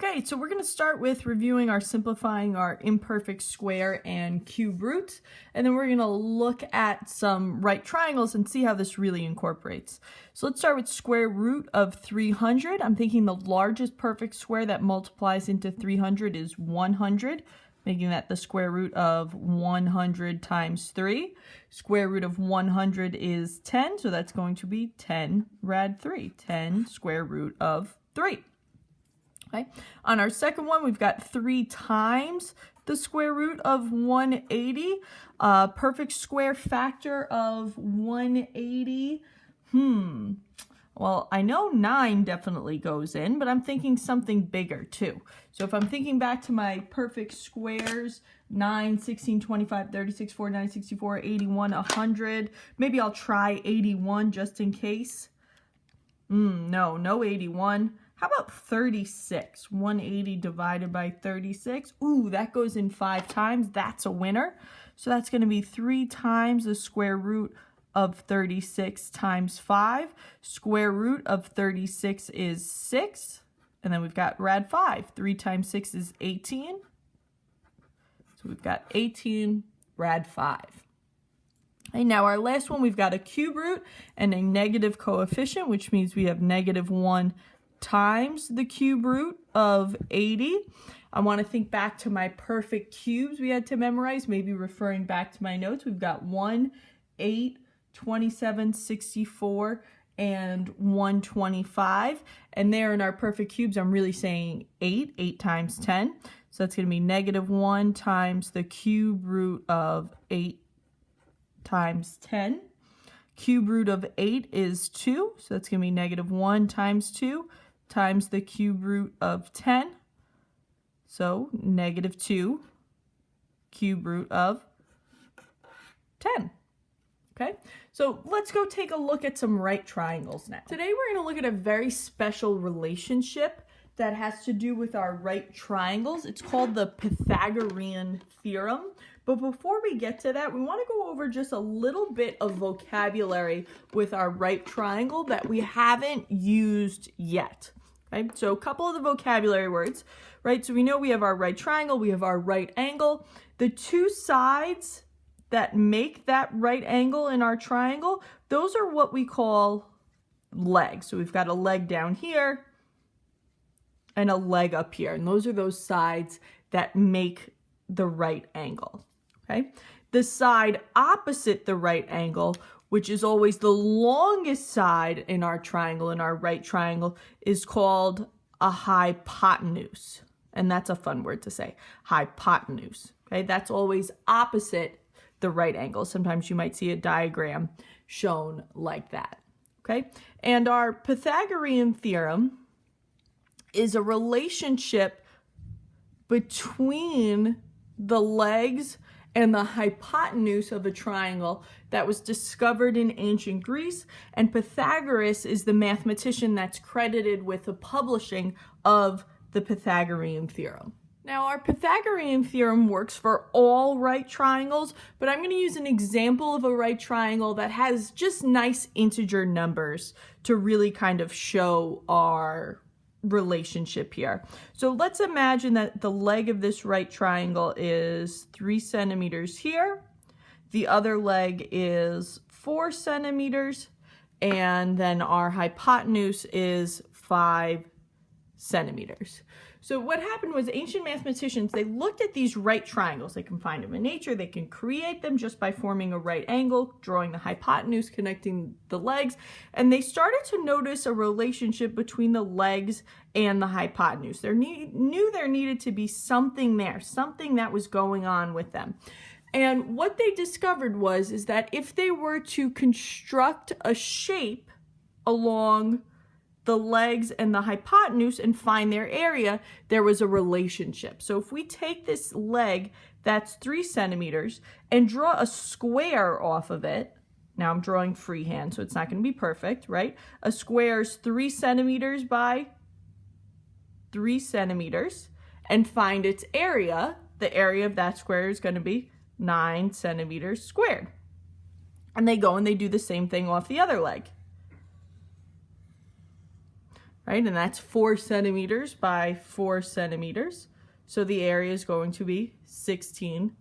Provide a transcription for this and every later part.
Okay, so we're going to start with reviewing our simplifying our imperfect square and cube roots, and then we're going to look at some right triangles and see how this really incorporates. So let's start with square root of 300. I'm thinking the largest perfect square that multiplies into 300 is 100, making that the square root of 100 times 3. Square root of 100 is 10, so that's going to be 10 rad 3, 10 square root of 3. Okay. On our second one, we've got 3 times the square root of 180. Perfect square factor of 180. Well, I know 9 definitely goes in, but I'm thinking something bigger too. So if I'm thinking back to my perfect squares, 9, 16, 25, 36, 49, 64, 81, 100. Maybe I'll try 81 just in case. No 81. How about 36? 180 divided by 36. Ooh, that goes in 5 times. That's a winner. So that's going to be 3 times the square root of 36 times 5. Square root of 36 is 6. And then we've got rad 5. 3 times 6 is 18. So we've got 18 rad 5. And now our last one, we've got a cube root and a negative coefficient, which means we have negative 1 times the cube root of 80. I want to think back to my perfect cubes we had to memorize, maybe referring back to my notes. We've got 1, 8, 27, 64, and 125. And there in our perfect cubes, I'm really saying 8 times 10. So that's going to be negative 1 times the cube root of 8 times 10. Cube root of 8 is 2, so that's going to be negative 1 times 2 times the cube root of 10. So negative 2 cube root of 10. Okay, so let's go take a look at some right triangles now. Today we're going to look at a very special relationship that has to do with our right triangles. It's called the Pythagorean Theorem. But before we get to that, we want to go over just a little bit of vocabulary with our right triangle that we haven't used yet. Okay, so a couple of the vocabulary words, right? So we know we have our right triangle, we have our right angle. The two sides that make that right angle in our triangle, those are what we call legs. So we've got a leg down here and a leg up here. And those are those sides that make the right angle. Okay. The side opposite the right angle, which is always the longest side in our triangle, in our right triangle, is called a hypotenuse. And that's a fun word to say, hypotenuse. Okay. That's always opposite the right angle. Sometimes you might see a diagram shown like that. Okay. And our Pythagorean theorem is a relationship between the legs and the hypotenuse of a triangle that was discovered in ancient Greece, and Pythagoras is the mathematician that's credited with the publishing of the Pythagorean theorem. Now, our Pythagorean theorem works for all right triangles, but I'm going to use an example of a right triangle that has just nice integer numbers to really kind of show our relationship here. So let's imagine that the leg of this right triangle is 3 centimeters here. The other leg is 4 centimeters. And then our hypotenuse is 5 centimeters. So what happened was ancient mathematicians, they looked at these right triangles. They can find them in nature. They can create them just by forming a right angle, drawing the hypotenuse, connecting the legs. And they started to notice a relationship between the legs and the hypotenuse. They knew there needed to be something there, something that was going on with them. And what they discovered is that if they were to construct a shape along the legs and the hypotenuse and find their area, there was a relationship. So if we take this leg that's 3 centimeters and draw a square off of it, now I'm drawing freehand, so it's not going to be perfect, right? A square is 3 centimeters by 3 centimeters, and find its area. The area of that square is going to be 9 centimeters squared. And they go and they do the same thing off the other leg. right? And that's 4 centimeters by 4 centimeters. So the area is going to be 16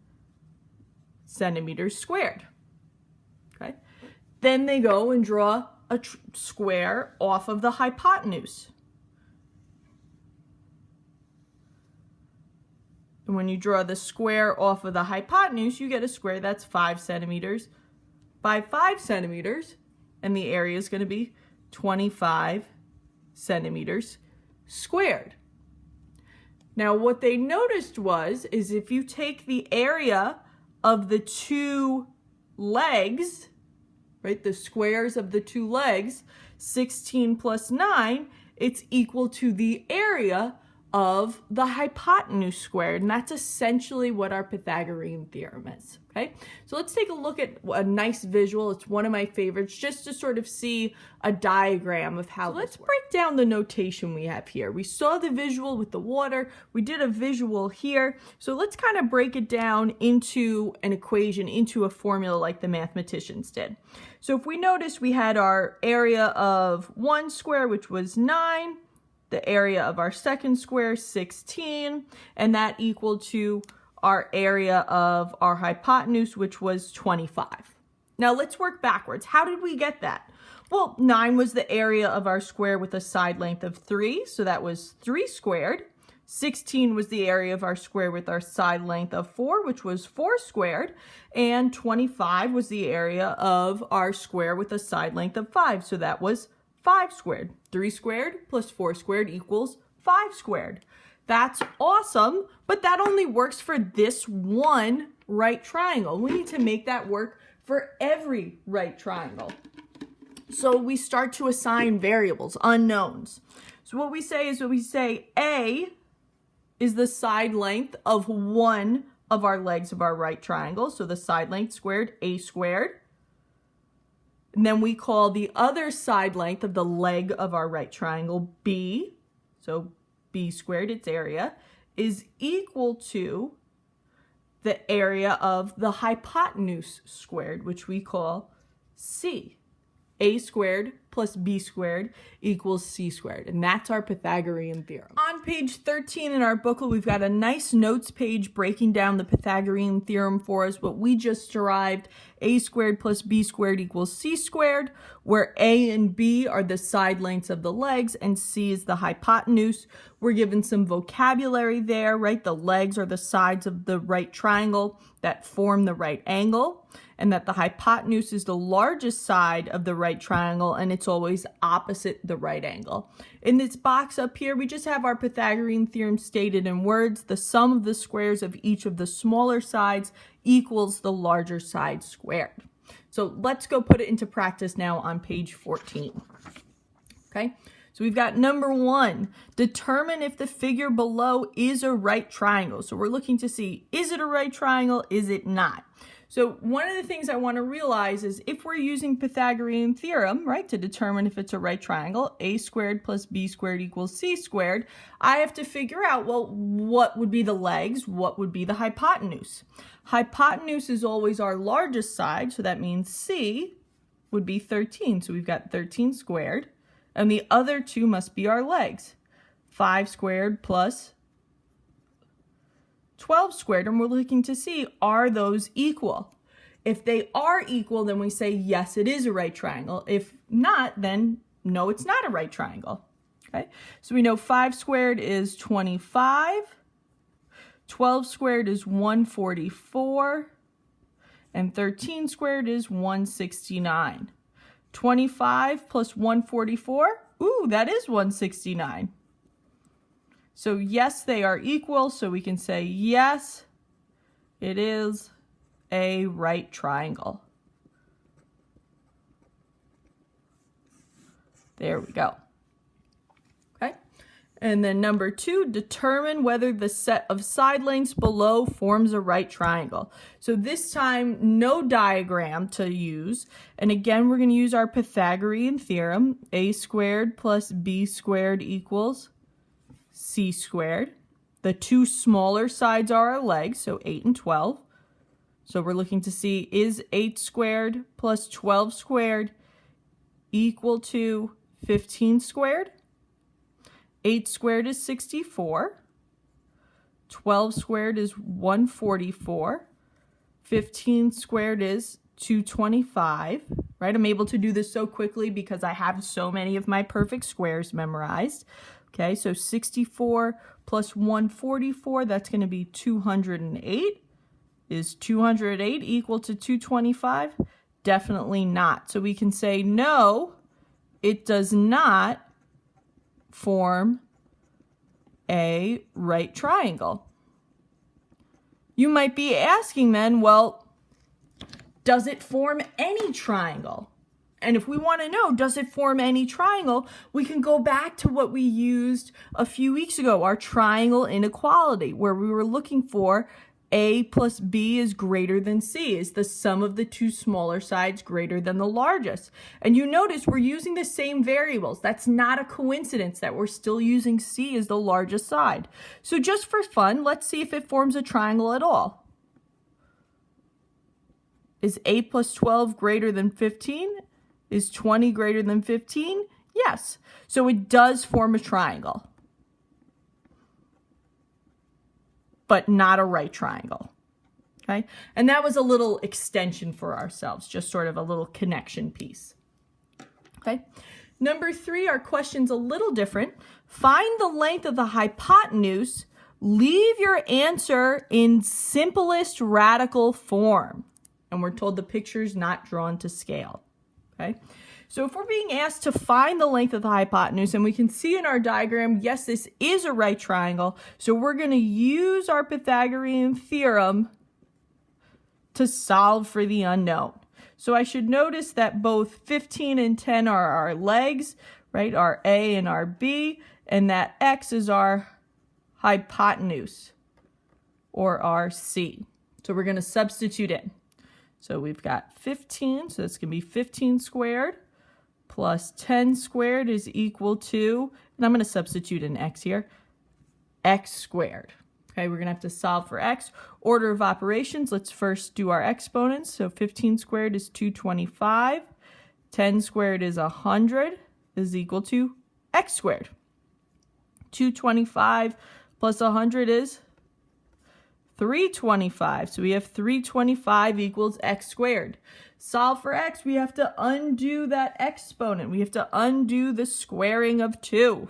centimeters squared. Okay. Then they go and draw a square off of the hypotenuse. And when you draw the square off of the hypotenuse, you get a square that's 5 centimeters by 5 centimeters. And the area is going to be 25 centimeters squared. Now what they noticed is if you take the area of the two legs, right, the squares of the two legs, 16 plus 9, it's equal to the area of the hypotenuse squared, and that's essentially what our Pythagorean theorem is. Okay, so let's take a look at a nice visual. It's one of my favorites, just to sort of see a diagram of how. So let's break down the notation we have here. We saw the visual with the water. We did a visual here. So let's kind of break it down into an equation, into a formula like the mathematicians did. So if we notice, we had our area of one square, which was 9. The area of our second square, 16, and that equal to our area of our hypotenuse, which was 25. Now let's work backwards. How did we get that? Well, 9 was the area of our square with a side length of 3, so that was 3 squared. 16 was the area of our square with our side length of 4, which was 4 squared. And 25 was the area of our square with a side length of 5, so that was 5 squared. 3 squared plus 4 squared equals 5 squared. That's awesome, but that only works for this one right triangle. We need to make that work for every right triangle. So we start to assign variables, unknowns. So what we say is, A is the side length of one of our legs of our right triangle. So the side length squared, A squared. And then we call the other side length of the leg of our right triangle B. So B squared, its area, is equal to the area of the hypotenuse squared, which we call C. A squared plus B squared equals C squared. And that's our Pythagorean theorem. On page 13 in our booklet, we've got a nice notes page breaking down the Pythagorean theorem for us. What we just derived, A squared plus B squared equals C squared, where A and B are the side lengths of the legs and C is the hypotenuse. We're given some vocabulary there, right? The legs are the sides of the right triangle that form the right angle, and that the hypotenuse is the largest side of the right triangle and it's always opposite the right angle. In this box up here, we just have our Pythagorean theorem stated in words. The sum of the squares of each of the smaller sides equals the larger side squared. So let's go put it into practice now on page 14. Okay, so we've got number 1, determine if the figure below is a right triangle. So we're looking to see, is it a right triangle? Is it not? So one of the things I want to realize is if we're using Pythagorean theorem, right, to determine if it's a right triangle, A squared plus B squared equals C squared, I have to figure out, well, what would be the legs? What would be the hypotenuse? Hypotenuse is always our largest side, so that means C would be 13. So we've got 13 squared, and the other two must be our legs. 5 squared plus 12 squared, and we're looking to see, are those equal? If they are equal, then we say, yes, it is a right triangle. If not, then no, it's not a right triangle. Okay, so we know 5 squared is 25, 12 squared is 144, and 13 squared is 169. 25 plus 144, ooh, that is 169. So yes, they are equal, so we can say yes, it is a right triangle. There we go. Okay, and then number 2, determine whether the set of side lengths below forms a right triangle. So this time, no diagram to use, and again, we're going to use our Pythagorean theorem. A squared plus B squared equals C squared. The two smaller sides are our legs, so 8 and 12. So we're looking to see, is 8 squared plus 12 squared equal to 15 squared? 8 squared is 64. 12 squared is 144. 15 squared is 225, right? I'm able to do this so quickly because I have so many of my perfect squares memorized. Okay, so 64 plus 144, that's going to be 208. Is 208 equal to 225? Definitely not. So we can say no, it does not form a right triangle. You might be asking then, well, does it form any triangle? And if we want to know, does it form any triangle, we can go back to what we used a few weeks ago, our triangle inequality, where we were looking for A plus B is greater than C. Is the sum of the two smaller sides greater than the largest? And you notice we're using the same variables. That's not a coincidence that we're still using C as the largest side. So just for fun, let's see if it forms a triangle at all. Is 8 plus 12 greater than 15? Is 20 greater than 15? Yes. So it does form a triangle, but not a right triangle. Okay? And that was a little extension for ourselves, just sort of a little connection piece. Okay? Number 3, our question's a little different. Find the length of the hypotenuse. Leave your answer in simplest radical form. And we're told the picture's not drawn to scale. Okay? So if we're being asked to find the length of the hypotenuse, and we can see in our diagram, yes, this is a right triangle, so we're going to use our Pythagorean theorem to solve for the unknown. So I should notice that both 15 and 10 are our legs, right, our A and our B, and that X is our hypotenuse, or our C. So we're going to substitute in. So we've got 15, so that's going to be 15 squared plus 10 squared is equal to, and I'm going to substitute in x here, x squared. Okay, we're going to have to solve for x. Order of operations, let's first do our exponents. So 15 squared is 225. 10 squared is 100 is equal to x squared. 225 plus 100 is 325. So we have 325 equals x squared. Solve for x, we have to undo that exponent. We have to undo the squaring of 2.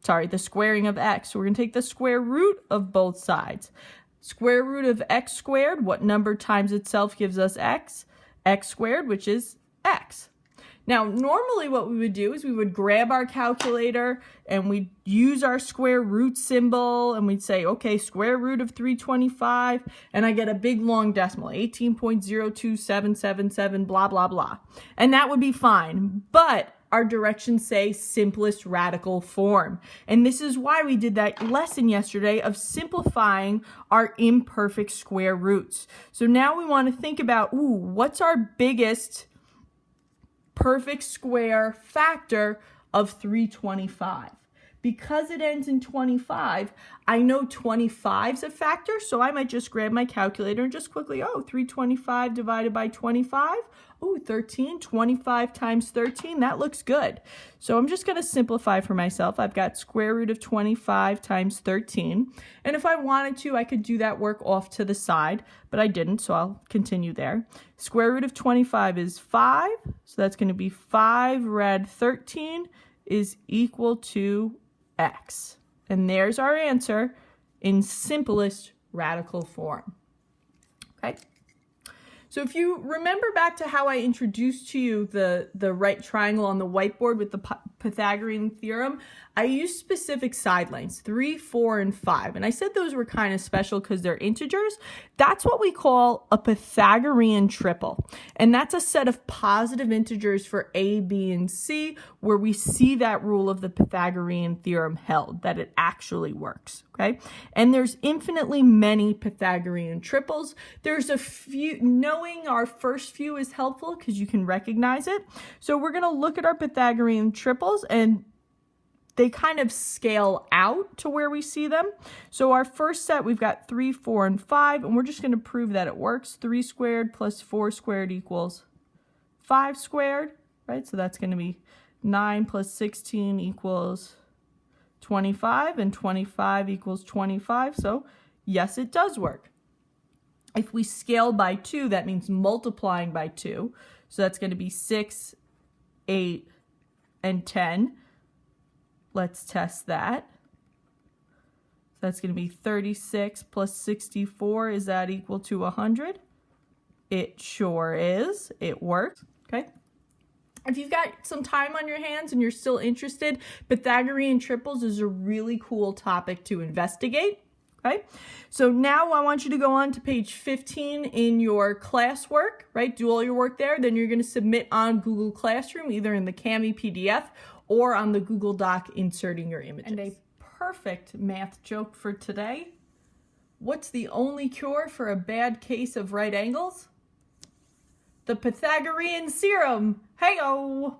Sorry, the squaring of x. So we're going to take the square root of both sides. Square root of x squared, what number times itself gives us x? X squared, which is x. Now, normally what we would do is we would grab our calculator and we'd use our square root symbol and we'd say, okay, square root of 325, and I get a big long decimal, 18.02777, blah, blah, blah. And that would be fine, but our directions say simplest radical form. And this is why we did that lesson yesterday of simplifying our imperfect square roots. So now we want to think about, what's our biggest perfect square factor of 325? Because it ends in 25, I know 25 is a factor, so I might just grab my calculator and just quickly, 325 divided by 25, 13, 25 times 13, that looks good. So I'm just going to simplify for myself. I've got square root of 25 times 13, and if I wanted to, I could do that work off to the side, but I didn't, so I'll continue there. Square root of 25 is 5, so that's going to be 5 rad 13 is equal to x. And there's our answer in simplest radical form. Okay? So if you remember back to how I introduced to you the right triangle on the whiteboard with the Pythagorean theorem, I used specific side lengths, 3, 4, and 5. And I said those were kind of special because they're integers. That's what we call a Pythagorean triple. And that's a set of positive integers for A, B, and C, where we see that rule of the Pythagorean theorem held, that it actually works. Okay? And there's infinitely many Pythagorean triples. There's a few, knowing our first few is helpful because you can recognize it. So we're going to look at our Pythagorean triples, and they kind of scale out to where we see them. So our first set, we've got 3, 4, and 5, and we're just going to prove that it works. 3 squared plus 4 squared equals 5 squared, right? So that's going to be 9 plus 16 equals 25, and 25 equals 25. So yes, it does work. If we scale by 2, that means multiplying by 2. So that's going to be 6, 8, and 10. Let's test that. So that's going to be 36 plus 64. Is that equal to 100? It sure is. It works. Okay. If you've got some time on your hands and you're still interested, Pythagorean triples is a really cool topic to investigate. Okay, so now I want you to go on to page 15 in your classwork, right? Do all your work there. Then you're going to submit on Google Classroom, either in the Kami PDF or on the Google Doc, inserting your images. And a perfect math joke for today. What's the only cure for a bad case of right angles? The Pythagorean Theorem. Hey-o!